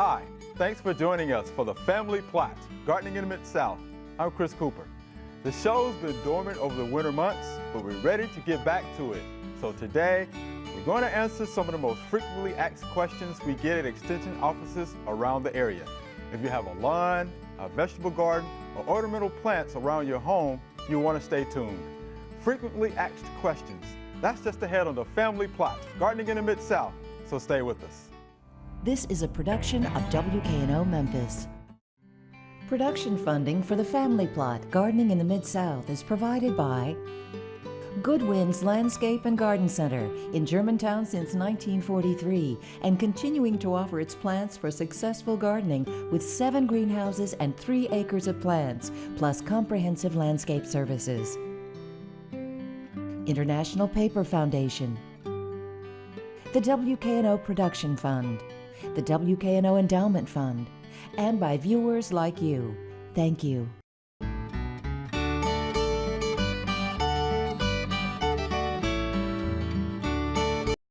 Hi, thanks for joining us for the Family Plot, Gardening in the Mid-South. I'm Chris Cooper. The show's been dormant over the winter months, but we're ready to get back to it. So today, we're going to answer some of the most frequently asked questions we get at Extension offices around the area. If you have a lawn, a vegetable garden, or ornamental plants around your home, you'll want to stay tuned. Frequently asked questions. That's just ahead on the Family Plot, Gardening in the Mid-South. So stay with us. This is a production of WKNO Memphis. Production funding for the Family Plot, Gardening in the Mid-South is provided by Goodwin's Landscape and Garden Center in Germantown since 1943 and continuing to offer its plants for successful gardening with 7 greenhouses and 3 acres of plants, plus comprehensive landscape services. International Paper Foundation, the WKNO Production Fund, the WKNO Endowment Fund, and by viewers like you. Thank you.